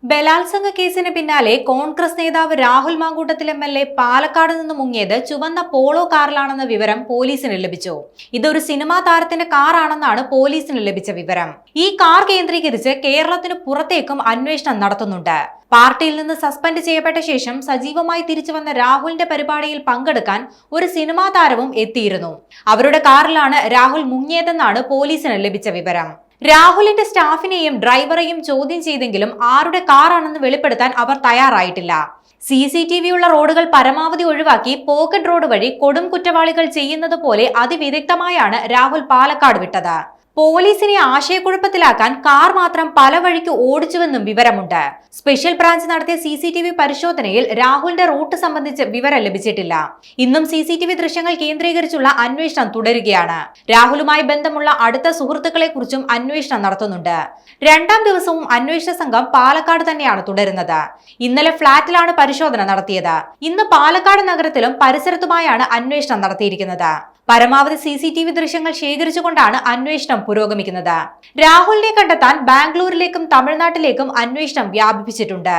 ബലാത്സംഗ കേസിന് പിന്നാലെ കോൺഗ്രസ് നേതാവ് രാഹുൽ മാങ്കൂട്ടത്തിൽ എം.എൽ.എ. പാലക്കാട് നിന്ന് മുങ്ങിയത് ചുവന്ന പോളോ കാറിലാണെന്ന വിവരം പോലീസിന് ലഭിച്ചു. ഇതൊരു സിനിമാ താരത്തിന്റെ കാറാണെന്നാണ് പോലീസിന് ലഭിച്ച വിവരം. ഈ കാർ കേന്ദ്രീകരിച്ച് കേരളത്തിന് പുറത്തേക്കും അന്വേഷണം നടത്തുന്നുണ്ട്. പാർട്ടിയിൽ നിന്ന് സസ്പെൻഡ് ചെയ്യപ്പെട്ട ശേഷം സജീവമായി തിരിച്ചുവന്ന രാഹുലിന്റെ പരിപാടിയിൽ പങ്കെടുക്കാൻ ഒരു സിനിമാ താരവും എത്തിയിരുന്നു. അവരുടെ കാറിലാണ് രാഹുൽ മുങ്ങിയതെന്നാണ് പോലീസിന് ലഭിച്ച വിവരം. രാഹുലിന്റെ സ്റ്റാഫിനെയും ഡ്രൈവറെയും ചോദ്യം ചെയ്തെങ്കിലും ആരുടെ കാറാണെന്ന് വെളിപ്പെടുത്താൻ അവർ തയ്യാറായിട്ടില്ല. CCTV ഉള്ള റോഡുകൾ പരമാവധി ഒഴിവാക്കി പോക്കറ്റ് റോഡ് വഴി കൊടും കുറ്റവാളികൾ ചെയ്യുന്നത് പോലെ അതിവിദഗ്ധമായാണ് രാഹുൽ പാലക്കാട് വിട്ടത്. പോലീസിനെ ആശയക്കുഴപ്പത്തിലാക്കാൻ കാർ മാത്രം പല വഴിക്ക് ഓടിച്ചുവെന്നും വിവരമുണ്ട്. സ്പെഷ്യൽ ബ്രാഞ്ച് നടത്തിയ CCTV പരിശോധനയിൽ രാഹുലിന്റെ റൂട്ട് സംബന്ധിച്ച് വിവരം ലഭിച്ചിട്ടില്ല. ഇന്നും CCTV ദൃശ്യങ്ങൾ കേന്ദ്രീകരിച്ചുള്ള അന്വേഷണം തുടരുകയാണ്. രാഹുലുമായി ബന്ധമുള്ള അടുത്ത സുഹൃത്തുക്കളെ കുറിച്ചും അന്വേഷണം നടത്തുന്നുണ്ട്. രണ്ടാം ദിവസവും അന്വേഷണ സംഘം പാലക്കാട് തന്നെയാണ് തുടരുന്നത്. ഇന്നലെ ഫ്ളാറ്റിലാണ് പരിശോധന നടത്തിയത്. ഇന്ന് പാലക്കാട് നഗരത്തിലും പരിസരത്തുമായാണ് അന്വേഷണം നടത്തിയിരിക്കുന്നത്. പരമാവധി CCTV ദൃശ്യങ്ങൾ ശേഖരിച്ചുകൊണ്ടാണ് അന്വേഷണം പുരോഗമിക്കുന്നത്. രാഹുലിനെ കണ്ടെത്താൻ ബാംഗ്ലൂരിലേക്കും തമിഴ്നാട്ടിലേക്കും അന്വേഷണം വ്യാപിപ്പിച്ചിട്ടുണ്ട്.